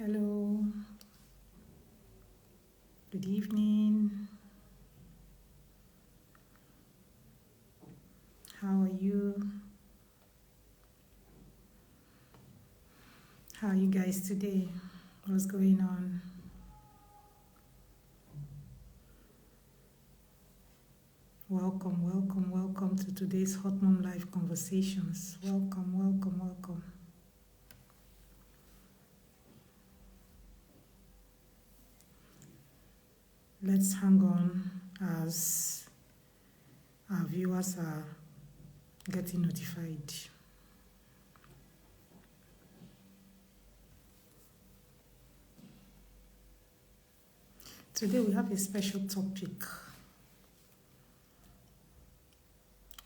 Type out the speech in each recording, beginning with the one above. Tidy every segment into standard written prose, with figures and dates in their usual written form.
Hello, good evening. How are you? How are you guys today? What's going on? Welcome to today's Hot Mom Live Conversations. Welcome. Let's hang on as our viewers are getting notified. Today we have a special topic.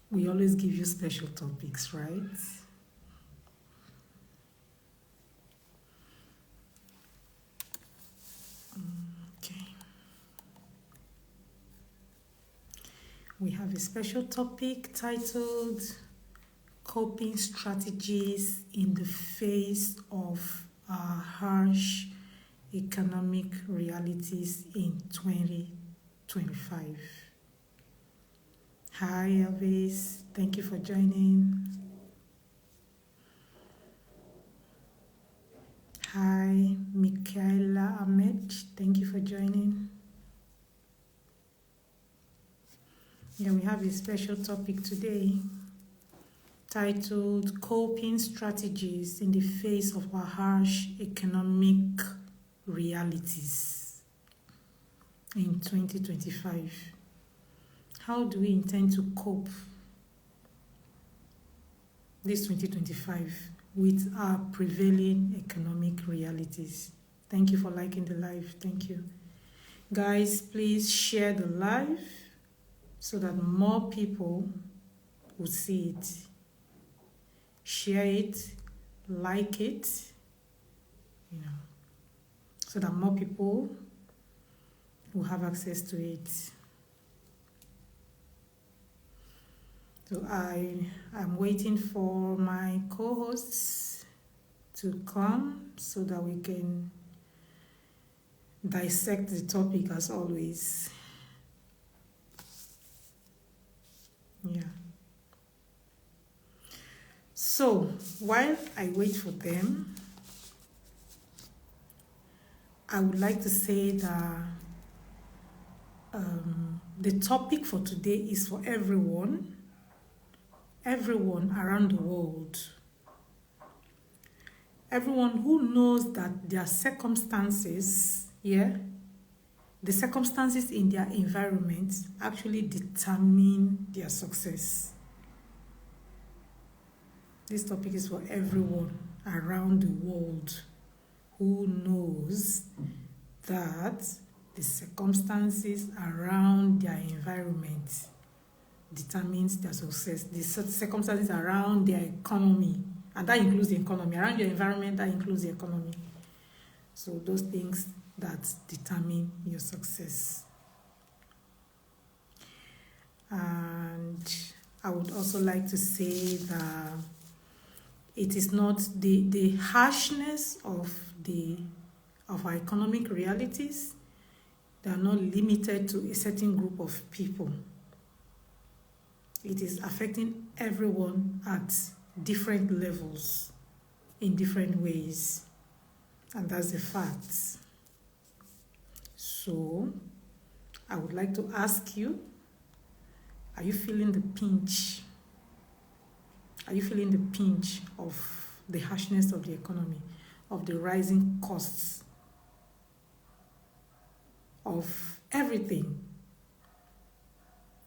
We always give you special topics, right? Okay. We have a special topic titled Coping Strategies in the Face of Harsh Economic Realities in 2025. Hi, Elvis. Thank you for joining. Hi, Michaela Ahmed. Thank you for joining. Yeah, we have a special topic today titled Coping Strategies in the Face of Our Harsh Economic Realities in 2025. How do we intend to cope this 2025 with our prevailing economic realities? Thank you for liking the live. Thank you. Guys, please share the live so that more people will see it. Share it, like it, so that more people will have access to it. So I'm waiting for my co-hosts to come so that we can dissect the topic as always. Yeah. So while I wait for them, I would like to say that the topic for today is for everyone around the world. Everyone who knows that their circumstances, the circumstances in their environment actually determine their success. This topic is for everyone around the world who knows that the circumstances around their environment determines their success. The circumstances around their economy, and that includes the economy. Around your environment, that includes the economy. So those things that determine your success. And I would also like to say that it is not the harshness of our economic realities. They are not limited to a certain group of people. It is affecting everyone at different levels, in different ways. And that's a fact. So, I would like to ask you, are you feeling the pinch? Are you feeling the pinch of the harshness of the economy, of the rising costs, of everything?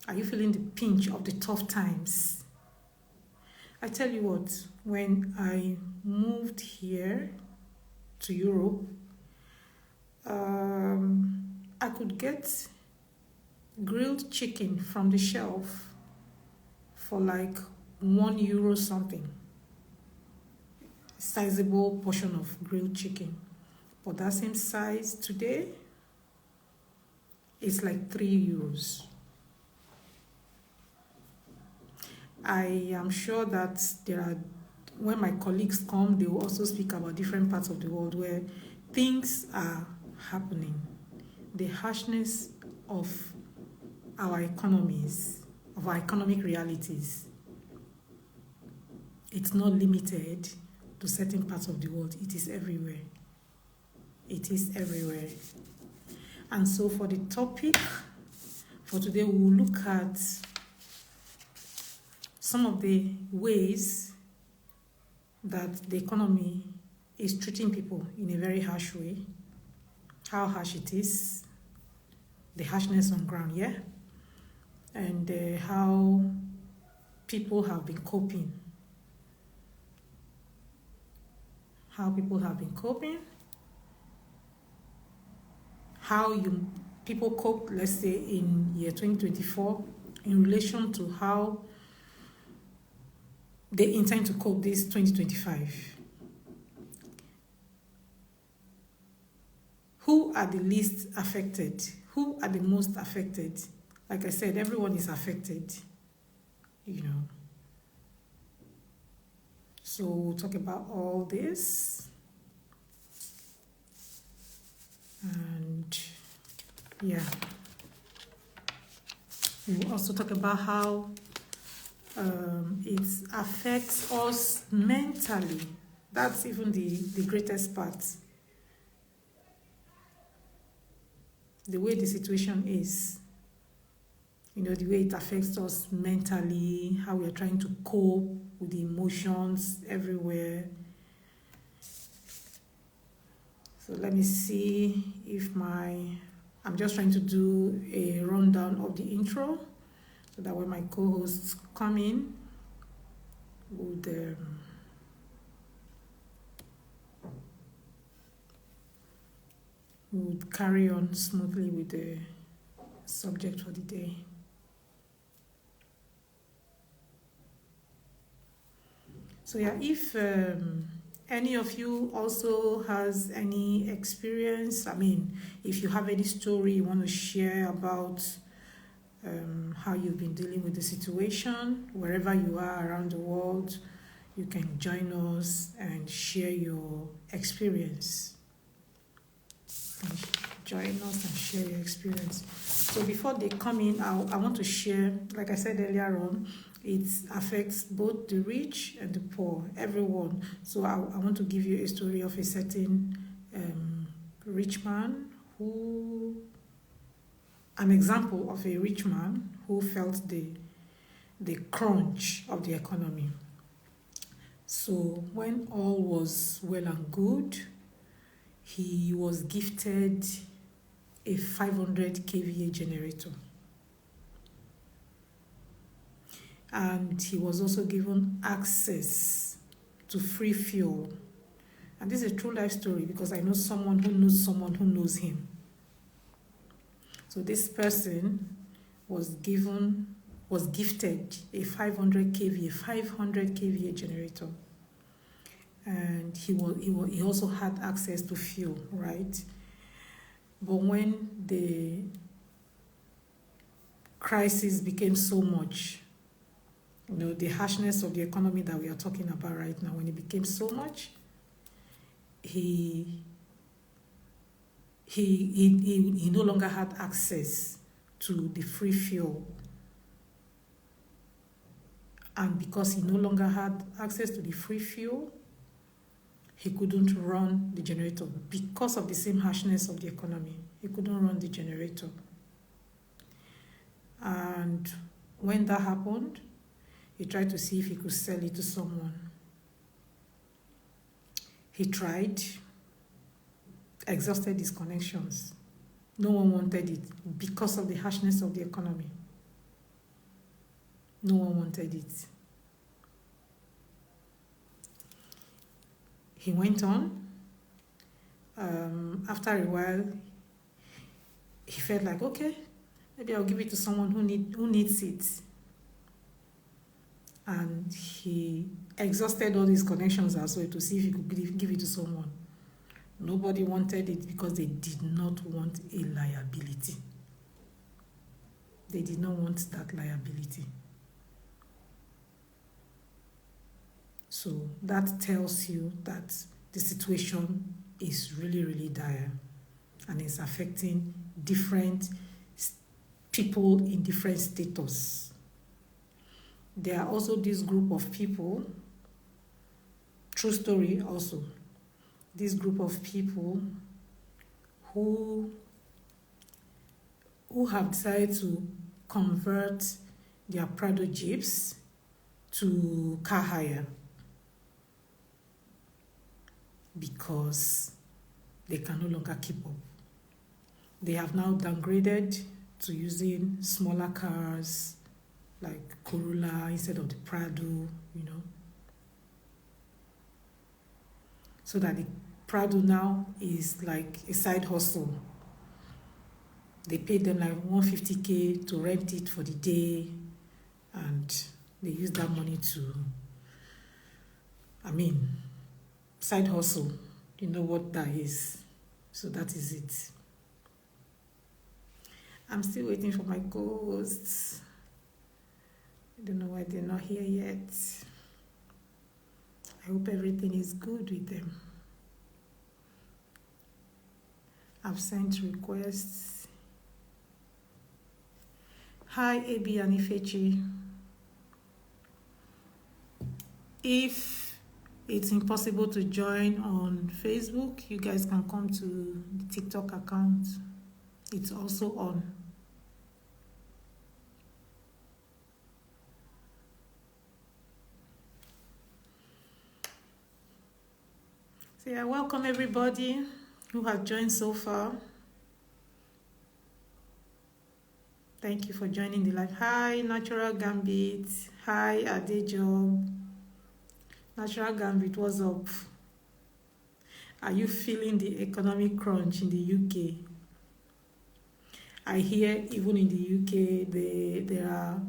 Are you feeling the pinch of the tough times? I tell you what, when I moved here to Europe, I could get grilled chicken from the shelf for like €1 something. Sizable portion of grilled chicken. But that same size today, it's like €3. I am sure that when my colleagues come, they will also speak about different parts of the world where things are happening. The harshness of our economies, of our economic realities, it's not limited to certain parts of the world. It is everywhere. It is everywhere. And so for the topic for today, we will look at some of the ways that the economy is treating people in a very harsh way, how harsh it is, the harshness on ground, yeah? And how people have been coping. How people have been coping. How people cope, let's say, in year 2024 in relation to how they intend to cope this 2025. Who are the least affected? Who are the most affected? Like I said, everyone is affected, you know. So we'll talk about all this. And yeah, we'll also talk about how it affects us mentally. That's even the greatest part. The way the situation is, you know, the way it affects us mentally, how we are trying to cope with the emotions everywhere. So let me see if I'm just trying to do a rundown of the intro so that when my co-hosts come in, would carry on smoothly with the subject for the day. So yeah, if any of you also has any experience, if you have any story you want to share about how you've been dealing with the situation, wherever you are around the world, you can join us and share your experience. So before they come in, I want to share, like I said earlier on, it affects both the rich and the poor, everyone. So I want to give you a story of a certain rich man an example of a rich man who felt the crunch of the economy. So when all was well and good, he was gifted a 500 kVA generator. And he was also given access to free fuel. And this is a true life story because I know someone who knows him. So this person was gifted a 500 kVA generator. And he also had access to fuel, right? But when the crisis became so much, you know, the harshness of the economy that we are talking about right now, when it became so much, he no longer had access to the free fuel. And because he no longer had access to the free fuel, he couldn't run the generator because of the same harshness of the economy. He couldn't run the generator. And when that happened, he tried to see if he could sell it to someone. He tried, exhausted his connections. No one wanted it because of the harshness of the economy. No one wanted it. He went on. After a while, he felt like, okay, maybe I'll give it to someone who needs it. And he exhausted all his connections as well to see if he could give it to someone. Nobody wanted it because they did not want a liability. They did not want that liability. So that tells you that the situation is really, really dire, and it's affecting different people in different status. There are also this group of people, true story also, this group of people who have decided to convert their Prado Jeeps to car hire because they can no longer keep up. They have now downgraded to using smaller cars like Corolla instead of the Prado, so that the Prado now is like a side hustle. They pay them like 150K to rent it for the day, and they use that money to, side hustle. You know what that is. So that is it. I'm still waiting for my co-hosts. I don't know why they're not here yet. I hope everything is good with them. I've sent requests. Hi, AB and Ifechi. If it's impossible to join on Facebook, you guys can come to the TikTok account. It's also on. So yeah, welcome everybody who has joined so far. Thank you for joining the live. Hi, Natural Gambit. Hi, Adejob. Natural Gambit, what's up? Are you feeling the economic crunch in the UK? I hear even in the UK, there are,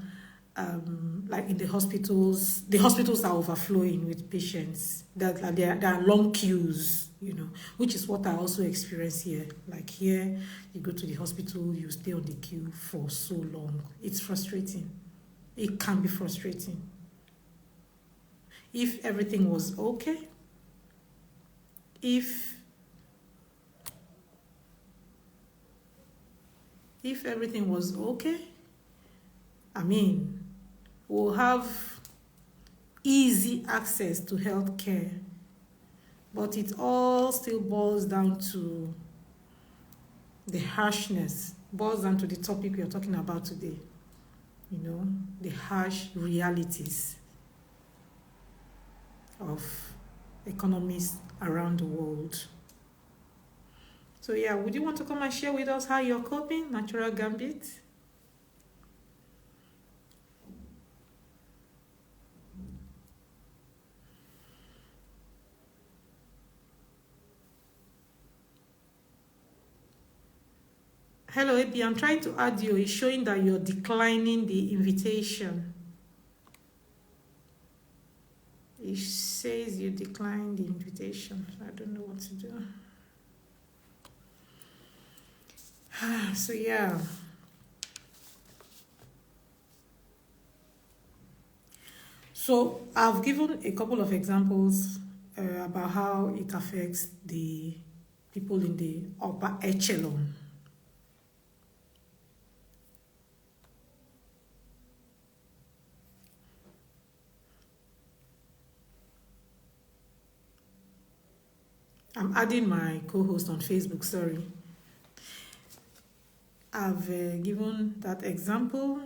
like in the hospitals are overflowing with patients. That there are long queues, which is what I also experience here. Like here, you go to the hospital, you stay on the queue for so long. It's frustrating. It can be frustrating. If everything was okay, if everything was okay, we'll have easy access to health care. But it all still boils down to the harshness, boils down to the topic we are talking about today. The harsh realities of economies around the world. So yeah, would you want to come and share with us how you're coping, Natural Gambit? Hello, AB, I'm trying to add you. It's showing that you're declining the invitation. It says you declined the invitation. I don't know what to do. So yeah. So I've given a couple of examples about how it affects the people in the upper echelon. I'm adding my co-host on Facebook, sorry. I've given that example.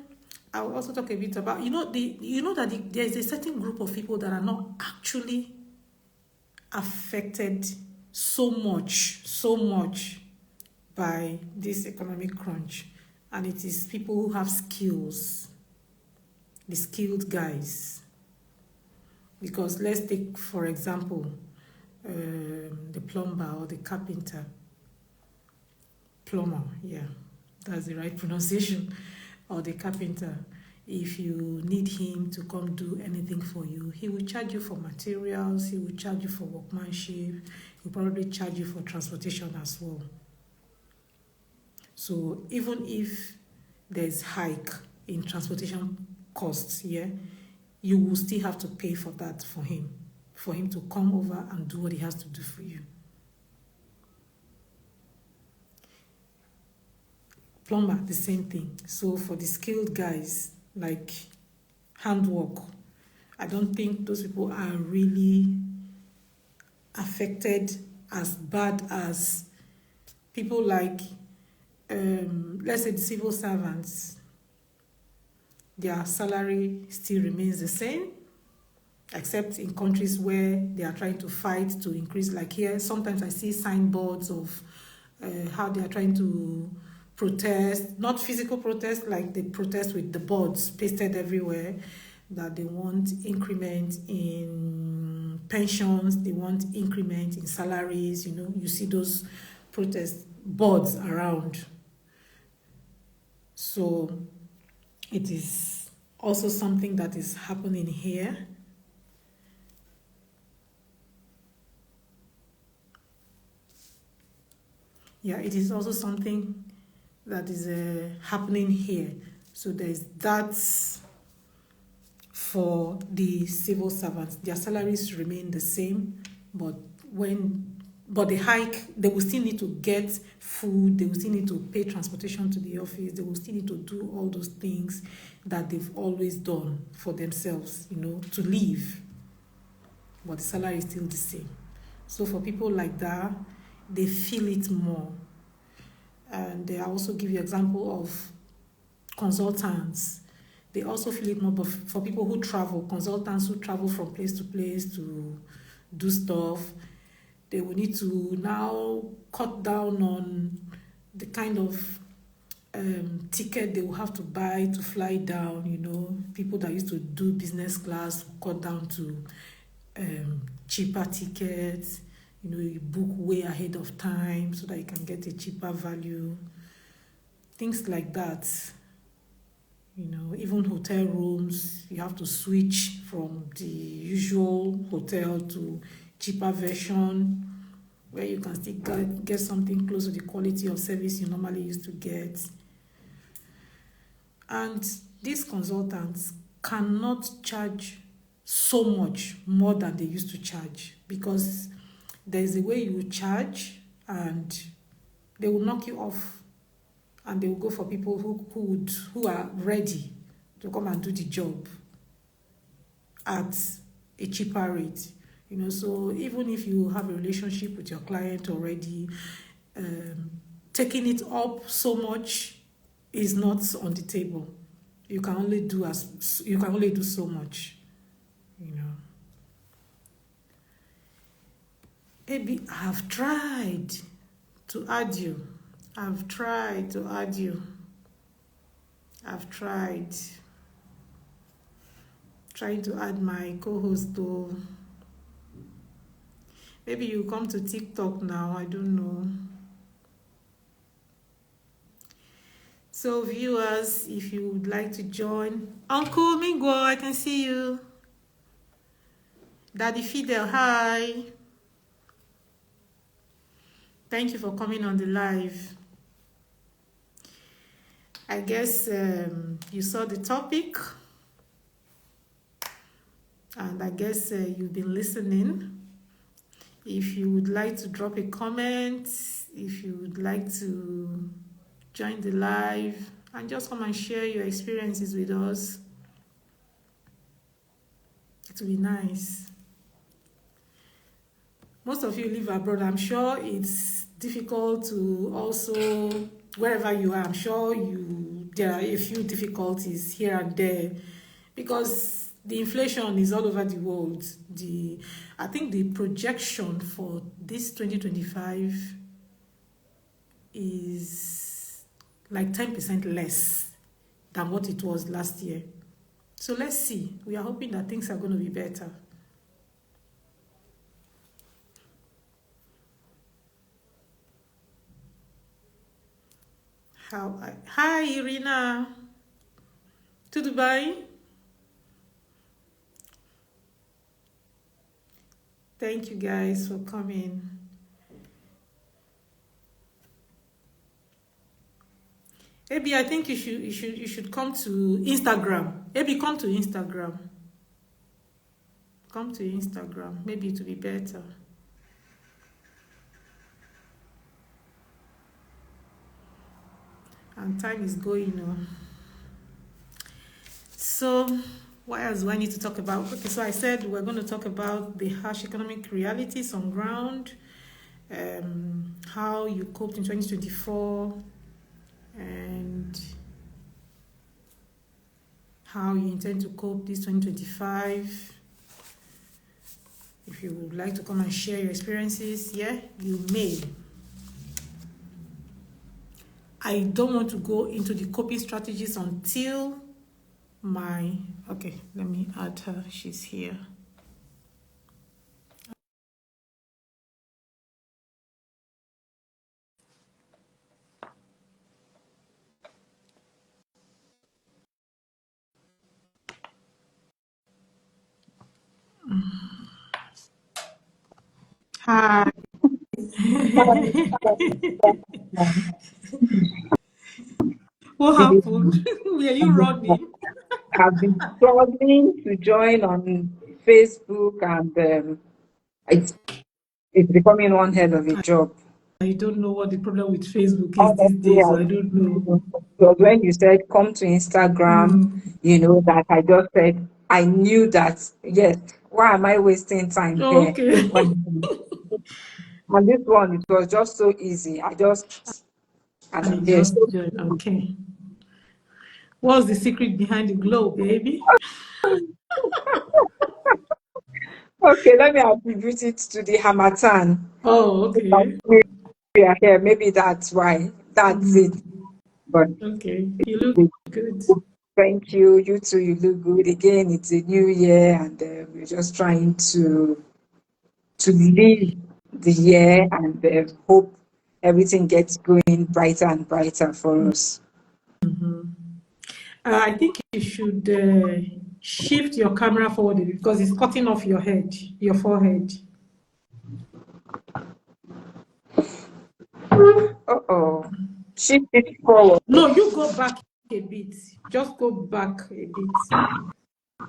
I will also talk a bit about, there is a certain group of people that are not actually affected so much by this economic crunch. And it is people who have skills, the skilled guys. Because let's take, for example, the plumber or the carpenter. Plumber, yeah, that's the right pronunciation. Or the carpenter. If you need him to come do anything for you, he will charge you for materials, he will charge you for workmanship, he'll probably charge you for transportation as well. So even if there's hike in transportation costs, yeah, you will still have to pay for that for him to come over and do what he has to do for you. Plumber, the same thing. So for the skilled guys, like handwork, I don't think those people are really affected as bad as people like, let's say, the civil servants. Their salary still remains the same, except in countries where they are trying to fight to increase. Like here, sometimes I see signboards of how they are trying to protest, not physical protest, like they protest with the boards pasted everywhere, that they want increment in pensions, they want increment in salaries. You see those protest boards around. So it is also something that is happening here. Yeah, it is also something that is happening here. So there's that for the civil servants. Their salaries remain the same, but the hike, they will still need to get food, they will still need to pay transportation to the office, they will still need to do all those things that they've always done for themselves, to live. But the salary is still the same. So for people like that, they feel it more. And I also give you example of consultants. They also feel it more, but for people who travel, consultants who travel from place to place to do stuff, they will need to now cut down on the kind of ticket they will have to buy to fly down. People that used to do business class cut down to cheaper tickets. You book way ahead of time so that you can get a cheaper value. Things like that. Even hotel rooms, you have to switch from the usual hotel to cheaper version where you can still get something close to the quality of service you normally used to get. And these consultants cannot charge so much more than they used to charge, because there's a way you charge and they will knock you off, and they will go for people who are ready to come and do the job at a cheaper rate. So even if you have a relationship with your client already, taking it up so much is not on the table. You can only do so much. Maybe I've tried to add you. I've tried trying to add my co-host though. Maybe you come to TikTok now, I don't know. So viewers, if you would like to join, Uncle Mingo, I can see you. Daddy Fidel, hi. Thank you for coming on the live. I guess you saw the topic, and I guess you've been listening. If you would like to drop a comment, if you would like to join the live and just come and share your experiences with us, it will be nice. Most of you live abroad. I'm sure it's difficult to also, wherever you are, I'm sure there are a few difficulties here and there, because the inflation is all over the world. I think the projection for this 2025 is like 10% less than what it was last year. So let's see. We are hoping that things are going to be better. Hi, Irina. To Dubai. Thank you guys for coming. Maybe I think you should come to Instagram. Maybe come to Instagram. Come to Instagram. Maybe it will be better. and time is going on. So, what else do I need to talk about? Okay, so I said we're going to talk about the harsh economic realities on ground, how you coped in 2024, and how you intend to cope this 2025. If you would like to come and share your experiences, yeah, you may. I don't want to go into the coping strategies until okay, let me add her. She's here. Hi. What happened? Were you running? I've been struggling to join on Facebook, and it's it's becoming one hell of a job. I don't know what the problem with Facebook is these Honestly, days. I don't know. because when you said come to Instagram, Mm. that I just said I knew that yes. Why am I wasting time here? Okay. And this one, it was just so easy. And I I'm here. just So joined. Okay. What's the secret behind the glow, baby? okay, let me attribute it to the Hamatan. Oh, okay. We are here. Maybe that's why. That's it. Mm. But Okay. You look good. thank you. You too. You look good. Again, it's a new year, and we're just trying to live the year and hope everything gets going brighter and brighter for us. I think you should shift your camera forward a bit because it's cutting off your head, your forehead. Uh-oh. Shift it forward. No, you go back a bit. Just go back a bit.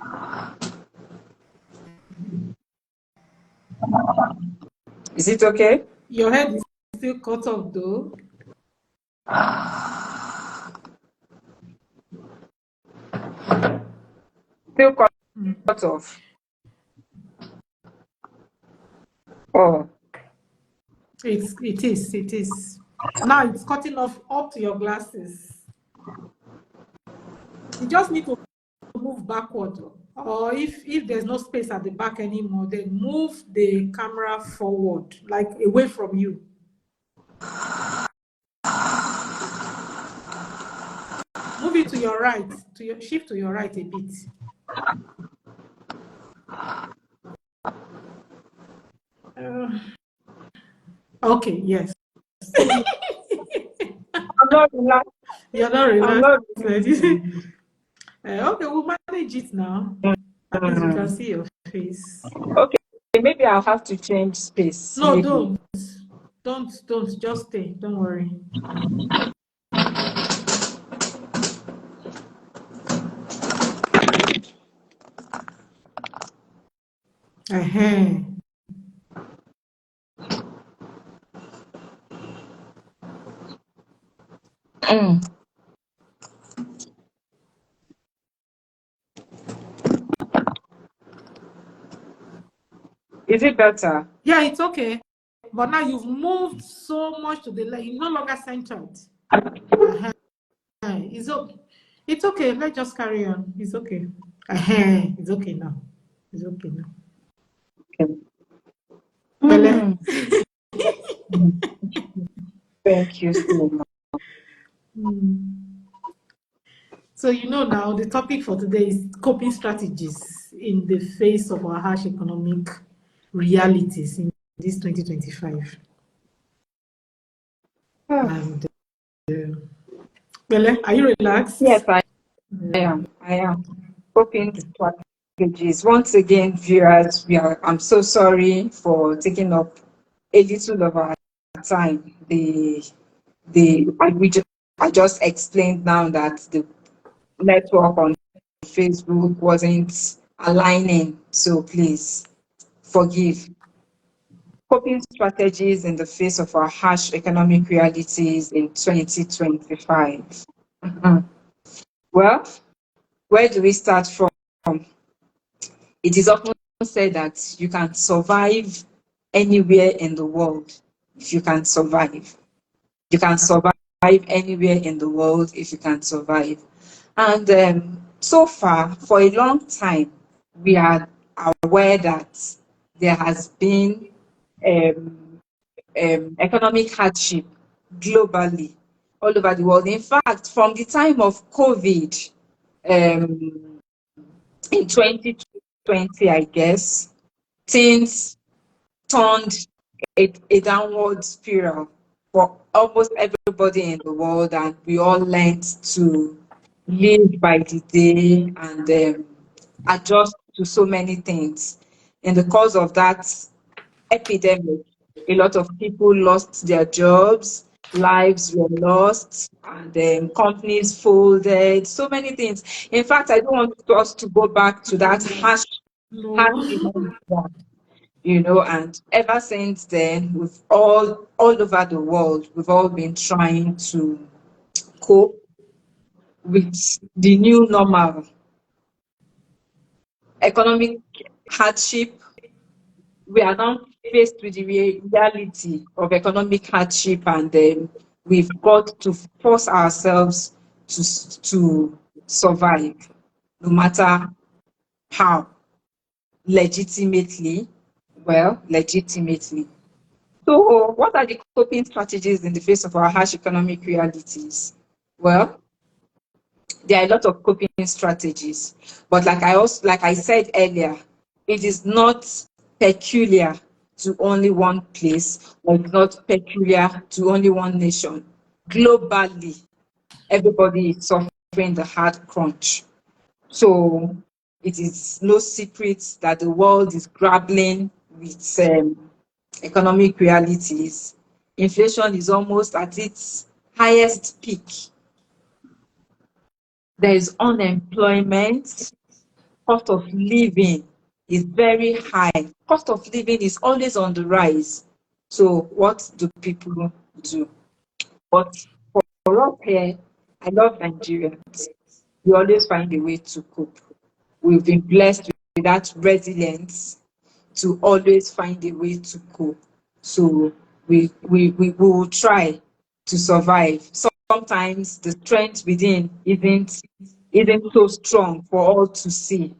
Is it okay? Your head is still cut off though. Still cut off. Oh, It is. Now it's cutting off up to your glasses. You just need to move backward. Or if there's no space at the back anymore, then move the camera forward, like away from you. Move it to your right, shift to your right a bit. Uh, okay, yes. I'm not relaxed. You're not I'm relaxed. not. Okay, we'll manage it now. At least we can Mm. see your face. Okay, maybe I'll have to change space. No, Maybe. don't. Don't. Just stay. Don't worry. Uh-huh. Mm. Is it better? Yeah, it's okay. But now you've moved so much to the left. You're no longer centered. Uh-huh. It's okay. It's okay. Let's just carry on. It's okay. Uh-huh. It's okay now. It's okay now. Okay. Pele. Mm. Thank you so much. So now the topic for today is coping strategies in the face of our harsh economic realities in this 2025. And Bele, are you Yes, relaxed? I am. I am. Coping strategies. Once again, viewers, I'm so sorry for taking up a little of our time. I just explained now that the network on Facebook wasn't aligning. So please forgive. coping strategies in the face of our harsh economic realities in 2025. Mhm. Well, where do we start from? It is often said that you can survive anywhere in the world if you can survive. You can survive anywhere in the world if you can survive. And so far, for a long time, we are aware that there has been um, economic hardship globally, all over the world. In fact, from the time of COVID um, in 2020, I guess, things turned a downward spiral for almost everybody in the world, and we all learned to live by the day and adjust to so many things. In the course of that epidemic, a lot of people lost their jobs, lives were lost, and companies folded, so many things. In fact, I don't want us to go back to that harsh No. remembrance, you know, and ever since then, we've all over the world, we've all been trying to cope with the new normal. Economic hardship, we are now faced with the reality of economic hardship, and we've got to force ourselves to survive, no matter how, legitimately, well, legitimately. So, what are the coping strategies in the face of our harsh economic realities? Well, there are a lot of coping strategies, but like I said earlier, it is not peculiar to only one place, or it's not peculiar to only one nation. Globally, everybody is suffering the hard crunch. So it is no secret that the world is grappling with economic realities. Inflation is almost at its highest peak. There is unemployment. Cost of living is very high. Cost of living is always on the rise. So what do people do? But for us here, I love Nigerians. We always find a way to cope. We've been blessed with that resilience to always find a way to cope. So we will try to survive. Sometimes the strength within isn't so strong for all to see.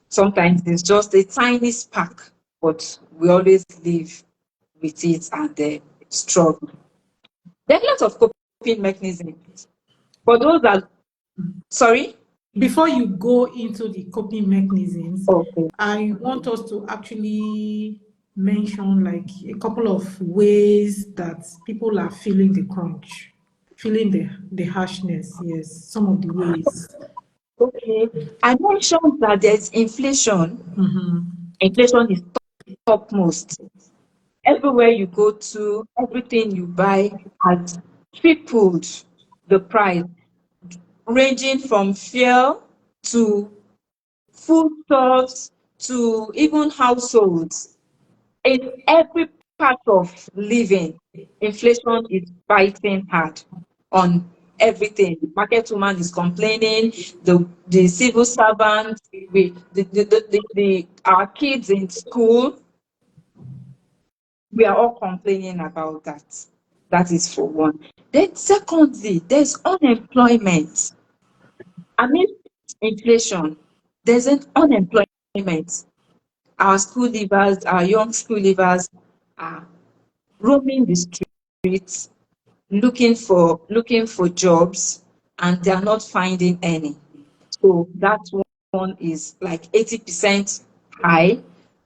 Sometimes it's just a tiny spark, but we always live with it and struggle. There are lots of coping mechanisms. For those that, sorry? Before you go into the coping mechanisms, Okay. I want us to actually mention like a couple of ways that people are feeling the crunch, feeling the harshness. Yes, some of the ways. Okay. I mentioned that there's inflation. Mm-hmm. Inflation is topmost. Everywhere you go to, everything you buy has tripled the price, ranging from fuel to foodstuffs to even households. In every part of living, inflation is biting hard on everything. The market woman is complaining, the civil servant, our kids in school, we are all complaining about that. That is for one. Then secondly, there's unemployment. Amidst inflation, there's an unemployment. Our school leavers, our young school leavers are roaming the streets looking for jobs, and they are not finding any. So that one is like 80% high.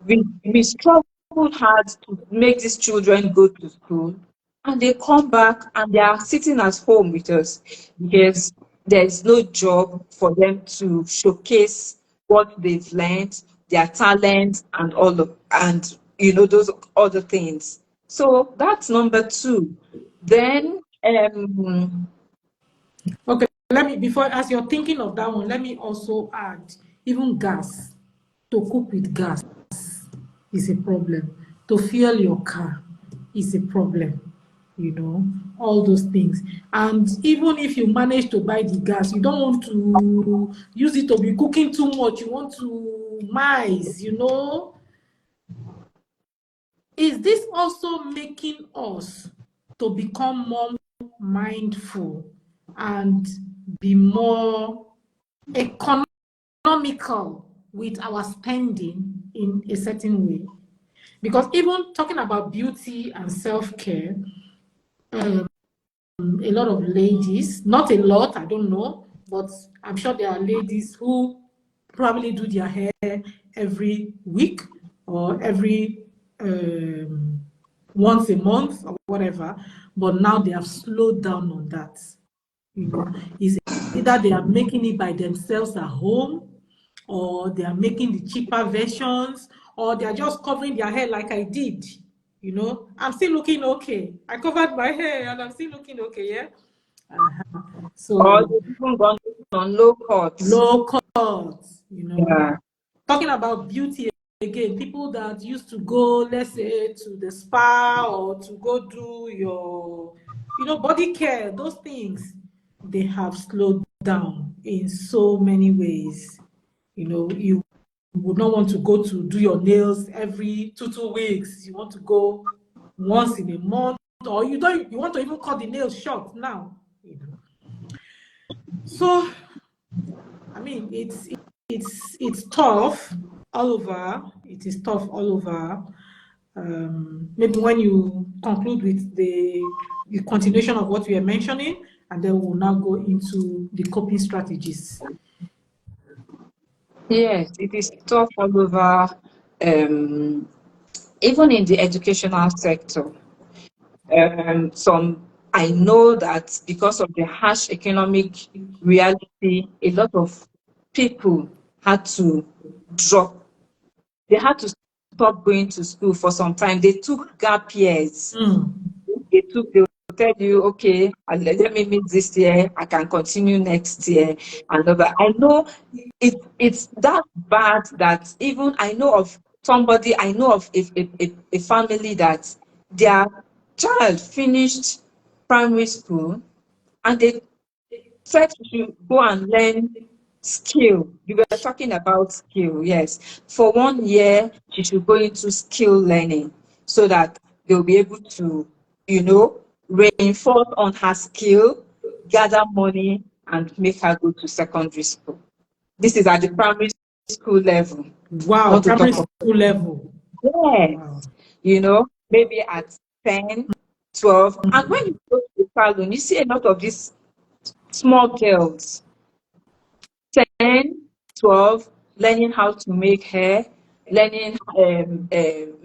We struggled hard to make these children go to school, and they come back and they are sitting at home with us because there is no job for them to showcase what they've learned, their talent, and all of and those other things. So that's number two. Then Okay, let me before as you're thinking of that one, let me also add even gas. To cook with gas is a problem. to fuel your car is a problem, all those things. And even if you manage to buy the gas, you don't want to use it to be cooking too much. You want to mice. Is this also making us to become more mindful and be more economical with our spending in a certain way? Because even talking about beauty and self-care, a lot of ladies, not a lot, I don't know, but I'm sure there are ladies who probably do their hair every week or every once a month or whatever, but now they have slowed down on that. Is either they are making it by themselves at home, or they are making the cheaper versions, or they are just covering their hair like I did. I'm still looking okay. I covered my hair and I'm still looking okay, yeah? Or So they've even gone on low cuts. low cuts. Yeah. Talking about beauty again, people that used to go, let's say, to the spa or to go do your, body care, those things, they have slowed down in so many ways. You would not want to go to do your nails every 2 weeks. You want to go once in a month, or you want to even cut the nails short now. So, I mean, it's tough all over. It is tough all over. Maybe when you conclude with the continuation of what we are mentioning, and then we'll now go into the coping strategies. Yes, it is tough all over, even in the educational sector. I know that because of the harsh economic reality, a lot of people had to drop. They had to stop going to school for some time. They took gap years. They will tell you, okay, let me meet this year, I can continue next year. And I know it's that bad that even I know of a family that their child finished primary school and they said she should go and learn skill. You were talking about skill, yes. For 1 year, she should go into skill learning so that they'll be able to, reinforce on her skill, gather money, and make her go to secondary school. This is at the primary school level. Wow, primary school level. Yes. Wow. Maybe at 10, 12. And when you go to the salon, you see a lot of these small girls, 10, 12, learning how to make hair, learning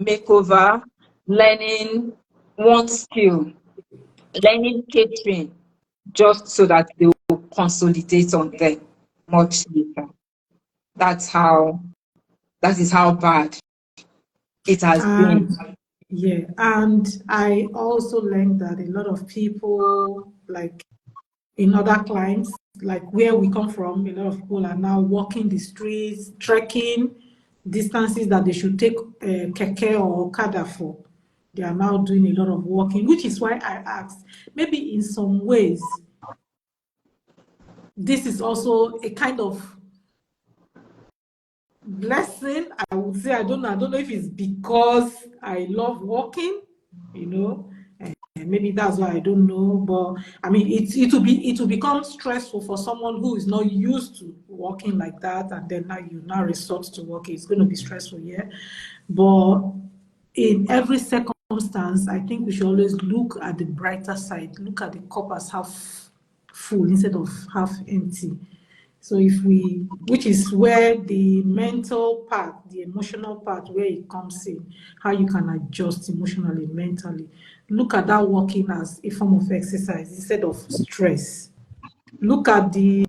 makeover, learning one skill, learning catering, just so that they will consolidate on them much later. That is how bad it has been. Yeah, and I also learned that a lot of people, like in other climes, like where we come from, a lot of people are now walking the streets, trekking distances that they should take keke or okada for. They are now doing a lot of walking, which is why I asked, maybe in some ways, this is also a kind of blessing. I would say I don't know if it's because I love walking, maybe that's why, I don't know. But I mean, it will become stressful for someone who is not used to walking like that, and then now resort to walking. It's going to be stressful, yeah. But in every circumstance, I think we should always look at the brighter side, look at the cup as half full instead of half empty. So which is where the mental part, the emotional part, where it comes in, how you can adjust emotionally, mentally. Look at that walking as a form of exercise instead of stress. Look at the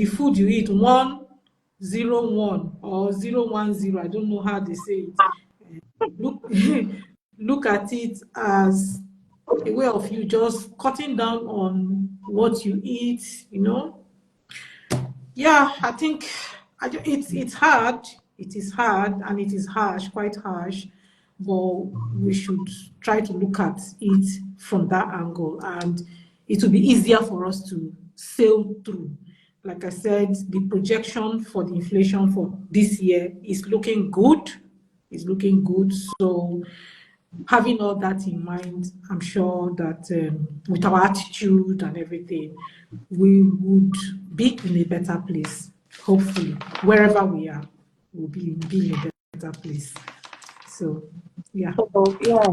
food you eat, 101 or 010. I don't know how they say it. Look look at it as a way of you just cutting down on what you eat. Yeah, I think it's hard. It is hard and it is harsh, quite harsh, but we should try to look at it from that angle, and it will be easier for us to sail through. Like I said, the projection for the inflation for this year is looking good. It's looking good. So having all that in mind, I'm sure that with our attitude and everything, we would be in a better place. Hopefully, wherever we are, we'll be in a better place. So, yeah. So, yeah.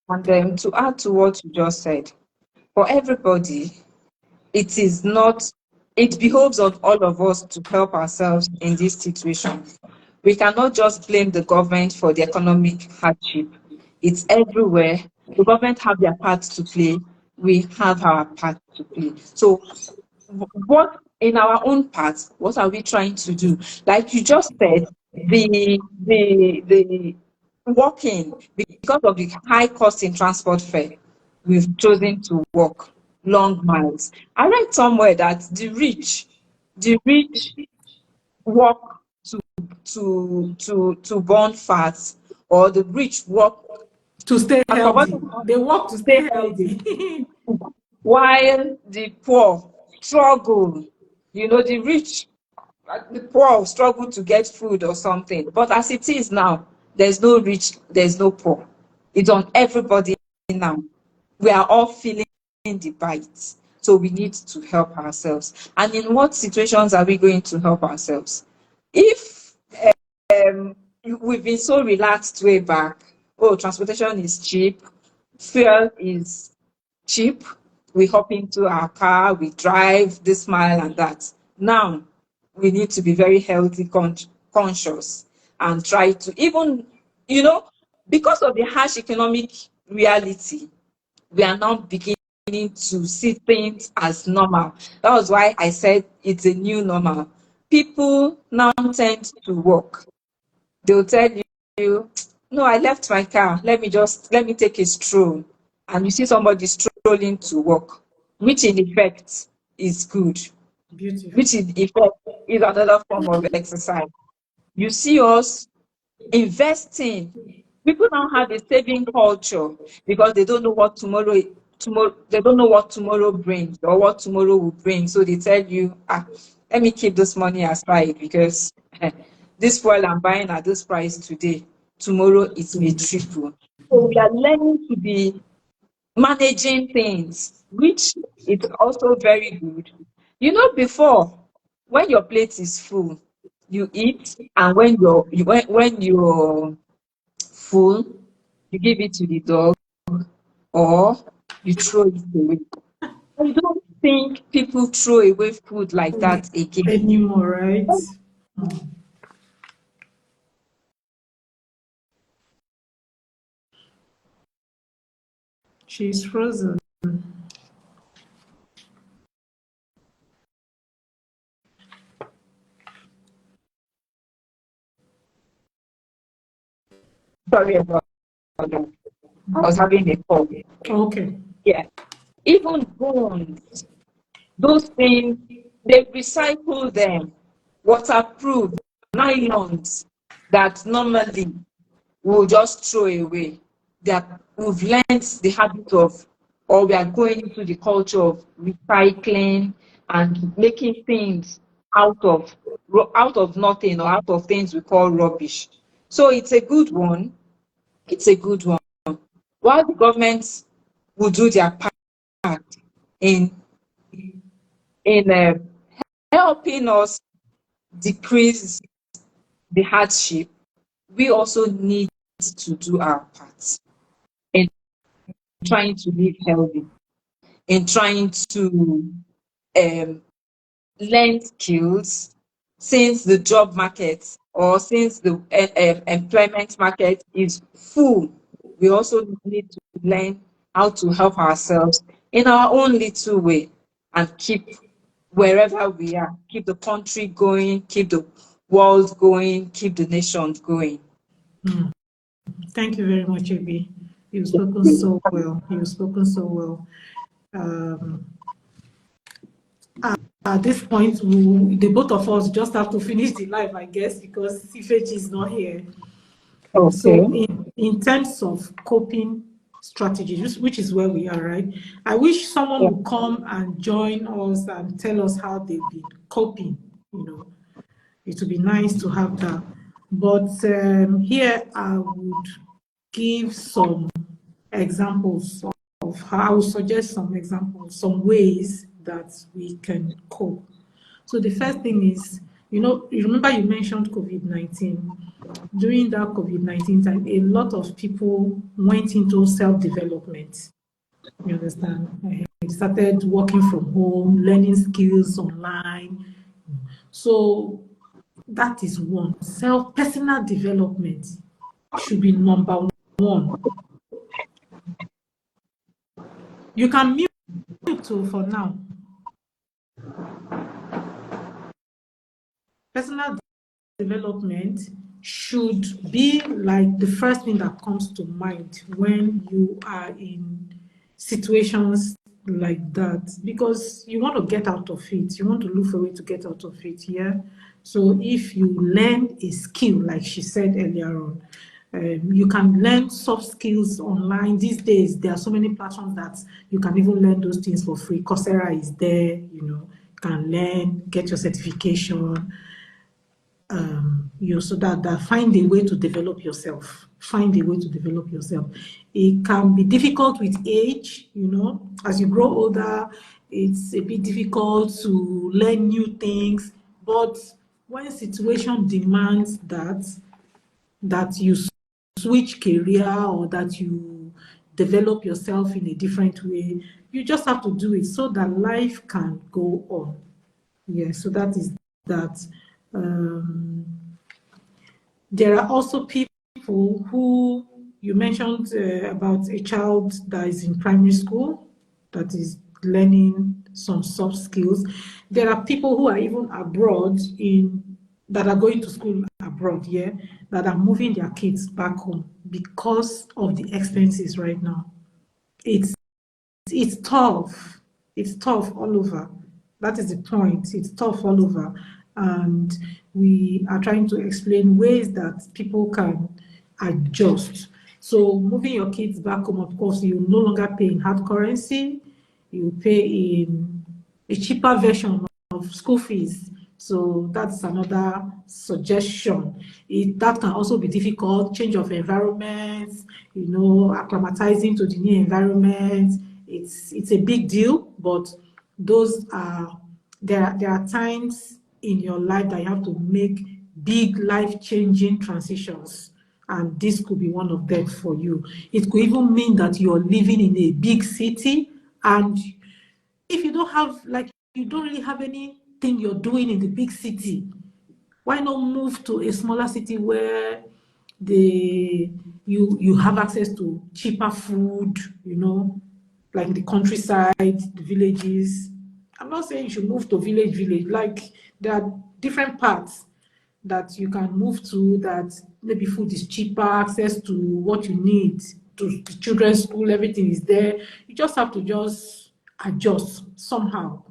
And to add to what you just said, for everybody, it is not, it behoves on all of us to help ourselves in this situation. We cannot just blame the government for the economic hardship. It's everywhere. The government have their part to play. We have our part to play. So what in our own part, what are we trying to do? Like you just said, the walking, because of the high cost in transport fare, we've chosen to walk long miles. I read somewhere that the rich walk to burn fat, or the rich walk, To stay I forgot, healthy. They work to stay stay healthy, healthy. while the poor struggle. The rich, the poor struggle to get food or something. But as it is now, there's no rich, there's no poor. It's on everybody now. We are all feeling the bite. So we need to help ourselves. And in what situations are we going to help ourselves? If we've been so relaxed way back, oh, transportation is cheap, fuel is cheap, we hop into our car, we drive this mile and that. Now, we need to be very healthy, conscious, and try to even, because of the harsh economic reality, we are now beginning to see things as normal. That was why I said it's a new normal. People now tend to walk. They'll tell you, no, I left my car. Let me take a stroll. And you see somebody strolling to work, which in effect is good, Beautiful. which in effect is another form of exercise. You see us investing. People now have a saving culture because they don't know what they don't know what tomorrow brings or what tomorrow will bring. So they tell you, let me keep this money aside because this fuel I'm buying at this price today, tomorrow it may triple. So we are learning to be managing things, which is also very good. Before, when your plate is full, you eat, and when you're full, you give it to the dog or you throw it away. I don't think people throw away food like that again. Anymore, right? She's frozen. Sorry about that. I was having a call. Okay. Yeah. Even bones, those things, they recycle them, waterproof, nylons that normally we'll just throw away. That we've learned the habit of, or we are going into the culture of recycling and making things out of nothing, or out of things we call rubbish. So it's a good one. It's a good one. While the government will do their part in in helping us decrease the hardship, we also need to do our part in trying to live healthy, in trying to um, learn skills, since the job market, or since the employment market is full. We also need to learn how to help ourselves in our own little way and keep wherever we are, keep the country going, keep the world going, keep the nation going. Thank you very much, AB. You've spoken so well. You've spoken so well. at this point, the both of us just have to finish the live, I guess, because Ifechi is not here. Okay. So in terms of coping strategies, which is where we are, right? I wish someone Yeah. would come and join us and tell us how they've been coping. It would be nice to have that. But here I would give some examples of how I would suggest some examples, some ways that we can cope. So the first thing is, you remember you mentioned COVID-19. During that COVID-19 time, a lot of people went into self-development. You understand? They started working from home, learning skills online. So that is one. Personal development should be number one. You can mute too for now. Personal development should be like the first thing that comes to mind when you are in situations like that, because you want to get out of it. You want to look for a way to get out of it. Yeah. So if you learn a skill, like she said earlier on, you can learn soft skills online. These days, there are so many platforms that you can even learn those things for free. Coursera is there, you can learn, get your certification. So that find a way to develop yourself. Find a way to develop yourself. It can be difficult with age, as you grow older, it's a bit difficult to learn new things. But when situation demands that you switch career or that you develop yourself in a different way, you just have to do it so that life can go on. Yeah, so that is that. There are also people who, you mentioned about a child that is in primary school that is learning some soft skills. There are people who are even abroad that are going to school abroad, yeah, that are moving their kids back home because of the expenses right now. It's tough. It's tough all over. That is the point. It's tough all over. And we are trying to explain ways that people can adjust. So moving your kids back home, of course, you no longer pay in hard currency. You pay in a cheaper version of school fees. So that's another suggestion. That can also be difficult, change of environment, acclimatizing to the new environment. It's a big deal, but there are times in your life that you have to make big life-changing transitions, and this could be one of them for you. It could even mean that you're living in a big city, and if you don't really have anything you're doing in the big city, why not move to a smaller city where you have access to cheaper food, like the countryside, the villages. I'm not saying you should move to village. Like, there are different parts that you can move to that maybe food is cheaper, access to what you need, to the children's school, everything is there. You just have to just adjust somehow,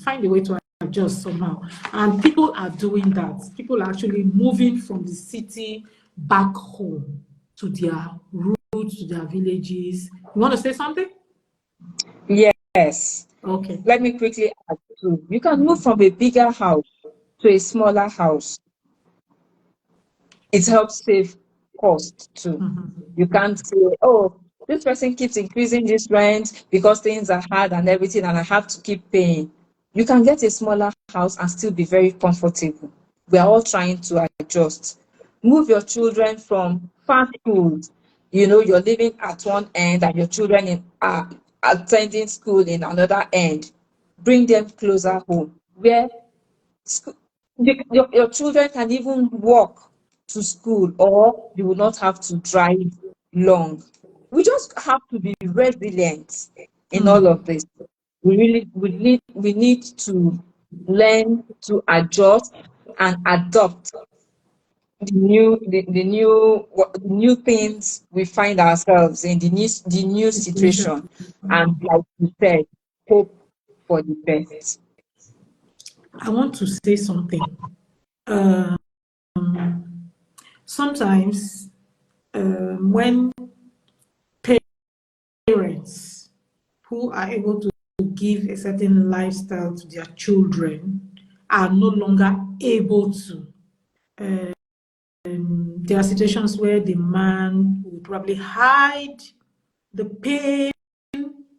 find a way to adjust somehow. And people are doing that. People are actually moving from the city back home to their roots, to their villages. You want to say something? Yes. Okay. Let me quickly add too. You can move from a bigger house to a smaller house. It helps save cost too. You can't say, oh, this person keeps increasing this rent because things are hard and everything, and I have to keep paying. You can get a smaller house and still be very comfortable. We are all trying to adjust. Move your children from fast schools. You're living at one end and your children are attending school in another end. Bring them closer home, where your children can even walk to school, or you will not have to drive long. We just have to be resilient in all of this. We need to learn to adjust and adopt the new things we find ourselves in, the new situation, and like you said, hope for the best. I want to say something. Um, Sometimes when parents who are able to give a certain lifestyle to their children are no longer able to, there are situations where the man will probably hide the pain,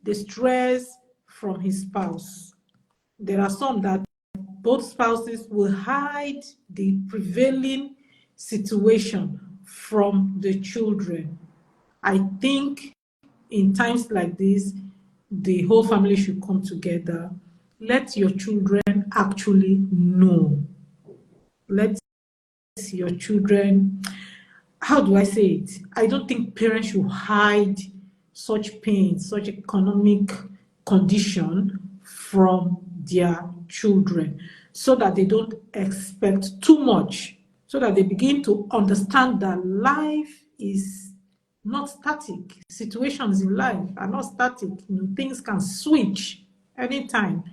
the stress from his spouse. There are some that both spouses will hide the prevailing situation from the children. I think in times like this, the whole family should come together. Let your children actually know. Let your children, how do I say it? I don't think parents should hide such pain, such economic condition from their children so that they don't expect too much, so that they begin to understand that life is not static. Situations in life are not static. Things can switch anytime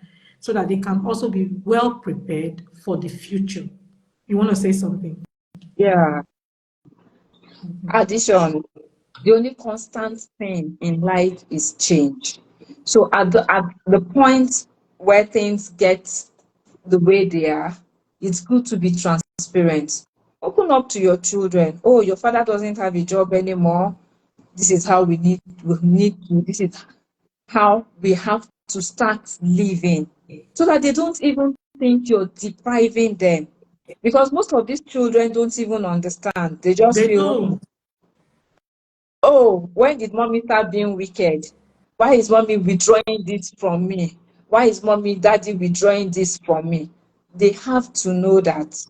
so that they can also be well prepared for the future. You want to say something? Yeah. Addition, the only constant thing in life is change. So at the point where things get the way they are, it's good to be transparent. Open up to your children. Oh, your father doesn't have a job anymore. This is how this is how we have to start living, so that they don't even think you're depriving them. Because most of these children don't even understand. They just They feel, don't. oh, when did mommy start being wicked? Why is mommy withdrawing this from me? Why is mommy, daddy withdrawing this from me? They have to know that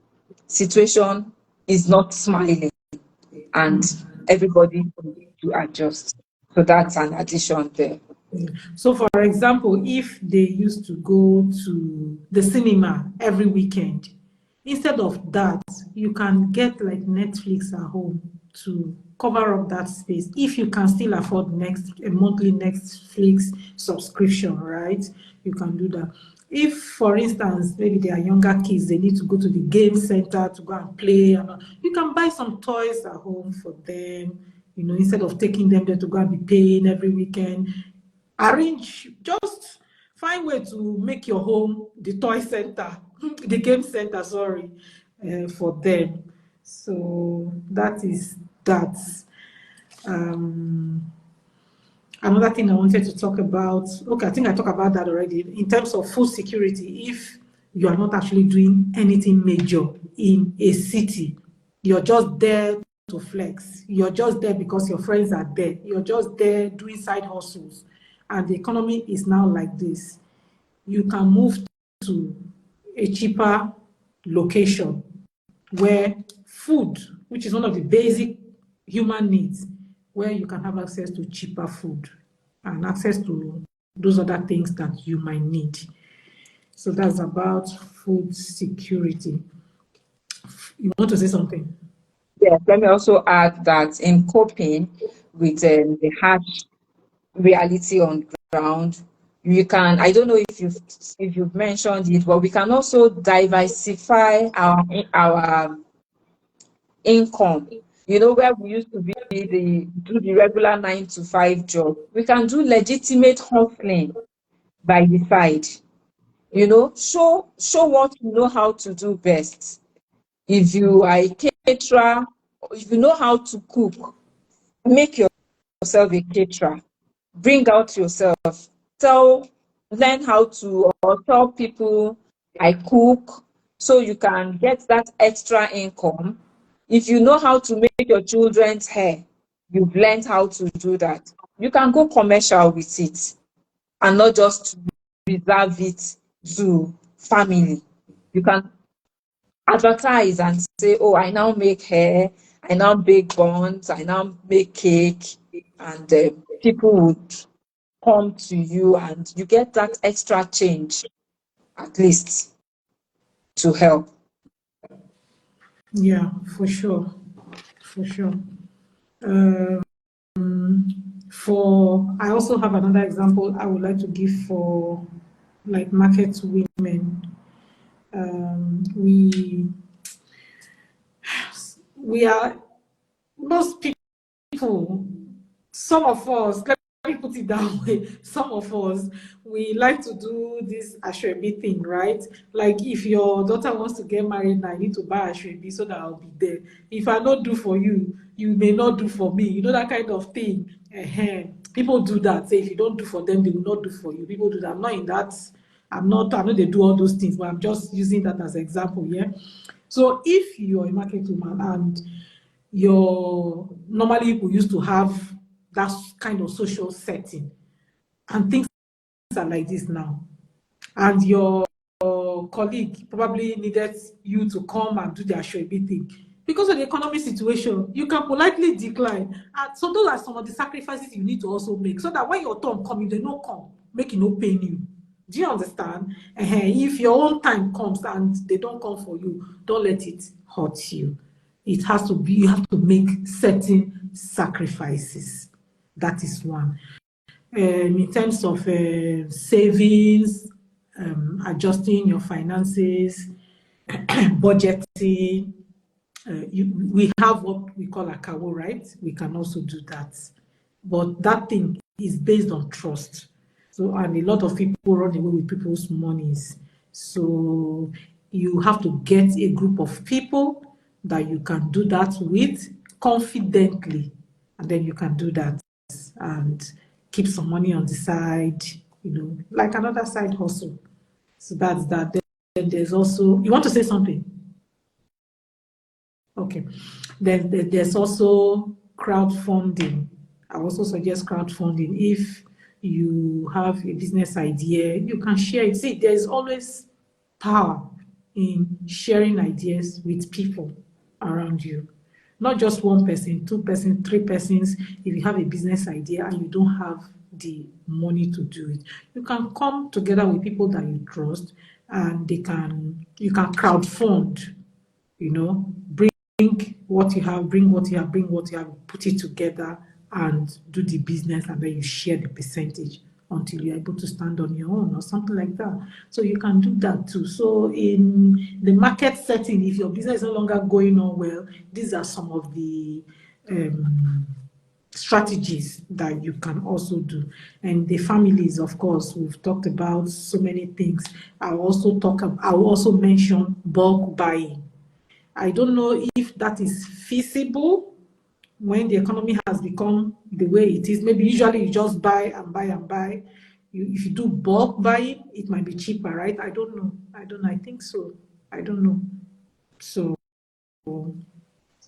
situation is not smiling and everybody needs to adjust. So that's an addition there. So, for example, if they used to go to the cinema every weekend, instead of that, you can get like Netflix at home to cover up that space. If you can still afford a monthly Netflix subscription, right? You can do that. If, for instance, maybe they are younger kids, they need to go to the game center to go and play, you can buy some toys at home for them. Instead of taking them there to go and be paying every weekend, just find way to make your home the toy center, the game center, sorry, for them. So that is that. Um, Another thing I wanted to talk about, okay, I think I talked about that already. In terms of food security, if you are not actually doing anything major in a city, you're just there to flex. You're just there because your friends are there. You're just there doing side hustles. And the economy is now like this. You can move to a cheaper location where food, which is one of the basic human needs, where you can have access to cheaper food and access to those other things that you might need. So that's about food security. You want to say something? Yes, let me also add that in coping with the harsh reality on ground, you can, I don't know if you've mentioned it, but we can also diversify our income. Where we used to do the regular 9 to 5 job, we can do legitimate hustling by the side. Show what you know how to do best. If you are a caterer, if you know how to cook, make yourself a caterer. Bring out yourself. Learn how to, or tell people, I cook, so you can get that extra income. If you know how to make your children's hair, you've learned how to do that. You can go commercial with it and not just reserve it to family. You can advertise and say, oh, I now make hair, I now bake buns, I now make cake, and people would come to you and you get that extra change, at least, to help. Yeah, for sure. For sure. I also have another example I would like to give for like market women. We are, most people, some of us, let me put it that way, some of us, we like to do this ashwebi thing, right? Like if your daughter wants to get married now, I need to buy ashwebi so that I'll be there. If I not do for you, you may not do for me. You know, that kind of thing. People do that. Say if you don't do for them, they will not do for you. People do that. I'm not in that. I know they do all those things, but I'm just using that as an example, yeah. So if you're a market woman and your normally people used to have that kind of social setting, and things are like this now, and your colleague probably needed you to come and do their shoebi thing because of the economic situation, you can politely decline. And so those are some of the sacrifices you need to also make so that when your turn come, if they no come, make it no pain you. Do you understand? If your own time comes and they don't come for you, don't let it hurt you. It has to be, you have to make certain sacrifices. That is one. In terms of savings, adjusting your finances, budgeting, we have what we call akawo, right? We can also do that. But that thing is based on trust. So, and a lot of people run away with people's monies. So you have to get a group of people that you can do that with confidently, and then you can do that and keep some money on the side, you know, like another side hustle. So that's that. Then there's also, you want to say something? Okay. Then there's also crowdfunding. I also suggest crowdfunding. If you have a business idea, you can share it. See, there's always power in sharing ideas with people around you. Not just one person, two persons, three persons. If you have a business idea and you don't have the money to do it, you can come together with people that you trust, and you can crowdfund, you know, bring what you have, put it together and do the business, and then you share the percentage until you're able to stand on your own or something like that. So you can do that too. So in the market setting, if your business is no longer going on well, these are some of the strategies that you can also do. And the families, of course, we've talked about so many things. I'll also mention bulk buying. I don't know if that is feasible when the economy has become the way it is. Maybe usually you just buy and buy and buy. If you do bulk buying, it might be cheaper, right? I don't know. I think so. I don't know. So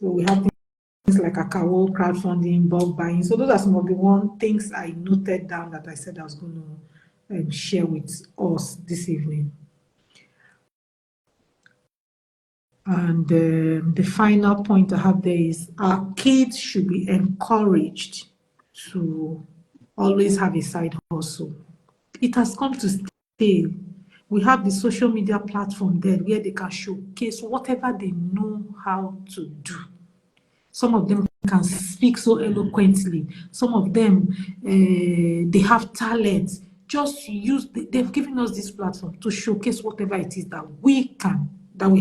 we have things like Akawo, crowdfunding, bulk buying. So those are some of the things I noted down that I said I was going to share with us this evening. And the final point I have there is our kids should be encouraged to always have a side hustle. It has come to stay. We have the social media platform there where they can showcase whatever they know how to do. Some of them can speak so eloquently. Some of them, they have talent. Just they've given us this platform to showcase whatever it is that we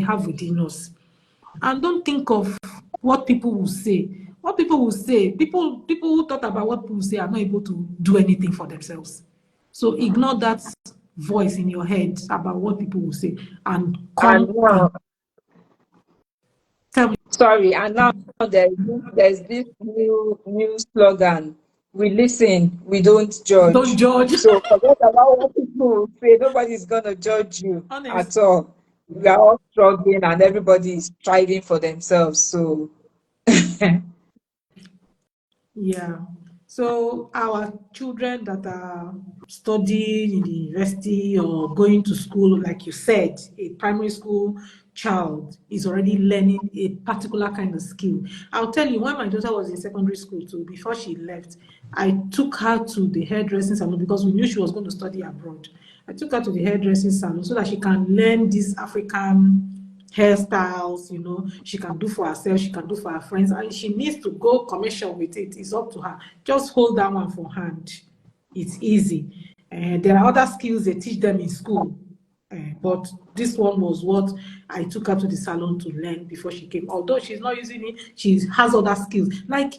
have within us. And don't think of what people will say. What people will say, people who thought about what people will say are not able to do anything for themselves. So ignore that voice in your head about what people will say and come and tell me. Sorry, and now there's this new slogan. We listen, we don't judge. Don't judge. So forget about what people will say. Nobody's gonna judge you at all. We are all struggling and everybody is striving for themselves. So yeah. So our children that are studying in the university or going to school, like you said, a primary school child is already learning a particular kind of skill. I'll tell you, when my daughter was in secondary school too, before she left, I took her to the hairdressing salon because we knew she was going to study abroad. I took her to the hairdressing salon so that she can learn these African hairstyles, you know, she can do for herself, she can do for her friends, and she needs to go commercial with it. It's up to her. Just hold that one for hand. It's easy. There are other skills they teach them in school. But this one was what I took her to the salon to learn before she came. Although she's not using it, she has other skills. Like,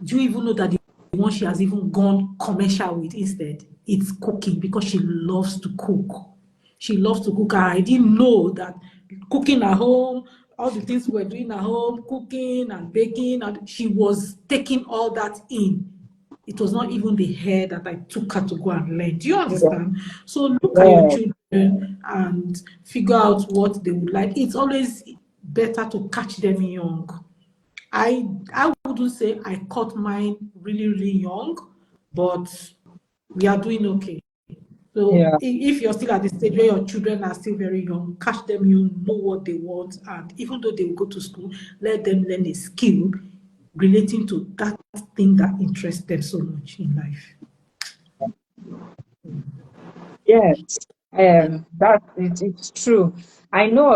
do you even know that the one she has even gone commercial with instead, it's cooking, because she loves to cook. She loves to cook. I didn't know that cooking at home, all the things we were doing at home, cooking and baking, and she was taking all that in. It was not even the hair that I took her to go and learn. Do you Yeah. understand? So look at your Yeah. children and figure out what they would like. It's always better to catch them young. I wouldn't say I caught mine really, really young, but we are doing okay. So Yeah. if you're still at the stage where your children are still very young, catch them young, know what they want, and even though they will go to school, let them learn a skill relating to that thing that interests them so much in life. Yes, it's true. I know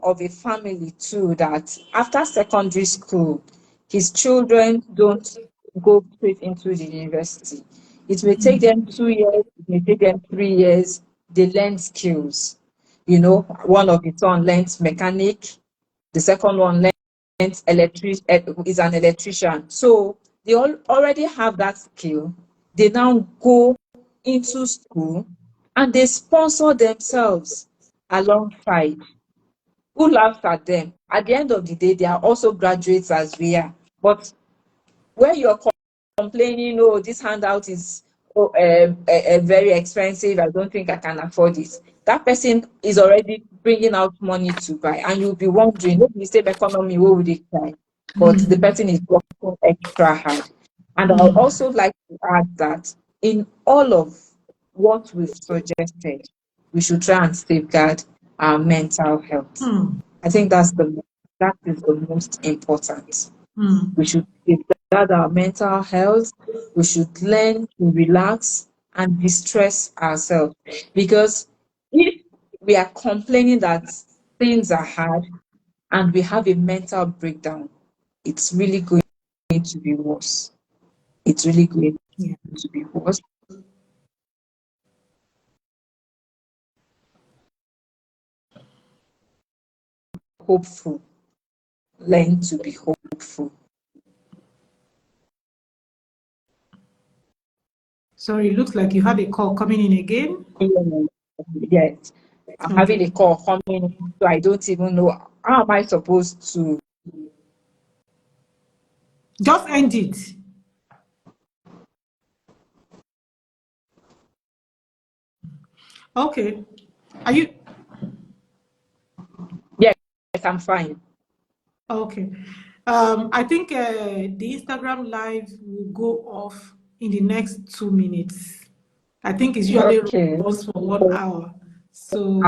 of a family too that after secondary school, his children don't go straight into the university. It may take them 2 years, it may take them 3 years. They learn skills. You know, one of the son learns mechanic, the second one learns is an electrician. So they all already have that skill. They now go into school and they sponsor themselves alongside. Who laughs at them? At the end of the day, they are also graduates as we are. But when you're complaining, oh, this handout is very expensive, I don't think I can afford it. That person is already bringing out money to buy, and you'll be wondering, maybe the same economy, what would they try? But the person is working extra hard. And I would also like to add that in all of what we've suggested, we should try and safeguard our mental health. I think that is the most important. We should safeguard our mental health. We should learn to relax and distress ourselves. Because if we are complaining that things are hard and we have a mental breakdown, it's really going to be worse. It's really going Yeah. to be worse. Hopeful. Learn to be hopeful. Sorry, it looks like you had a call coming in again. Yes. I'm having Okay. a call coming, so I don't even know how am I supposed to. Just end it. Okay. Are you Yes, I'm fine. okay? I think the Instagram live will go off in the next 2 minutes. I think it's usually Okay. runs for 1 hour. So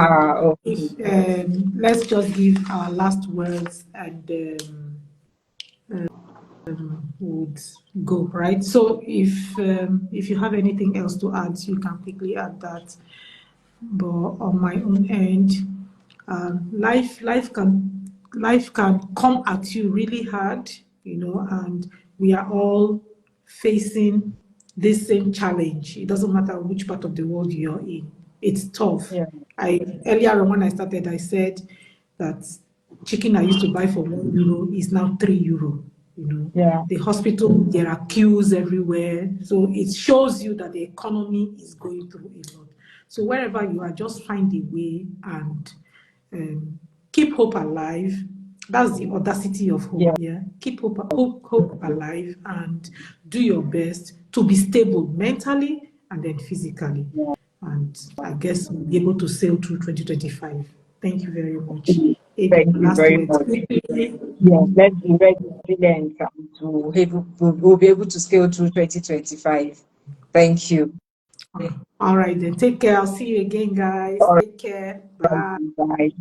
if Okay. let's just give our last words and would go right. So if you have anything else to add, you can quickly add that. But on my own end, life can come at you really hard, and we are all facing this same challenge. It doesn't matter which part of the world you're in. It's tough. Yeah. I earlier on when I started, I said that chicken I used to buy for €1 is now €3. Yeah. The hospital, there are queues everywhere. So it shows you that the economy is going through a lot. So wherever you are, just find a way and keep hope alive. That's the audacity of hope. Yeah. Yeah, keep hope alive, and do your best to be stable mentally and then physically. And I guess we'll be able to sail through 2025. Thank you very much. Any Thank you last very words? much. Yeah, let's be resilient and we'll be able to scale through 2025. Thank you. All right, then take care. I'll see you again, guys. All Take care. right. Bye. Bye.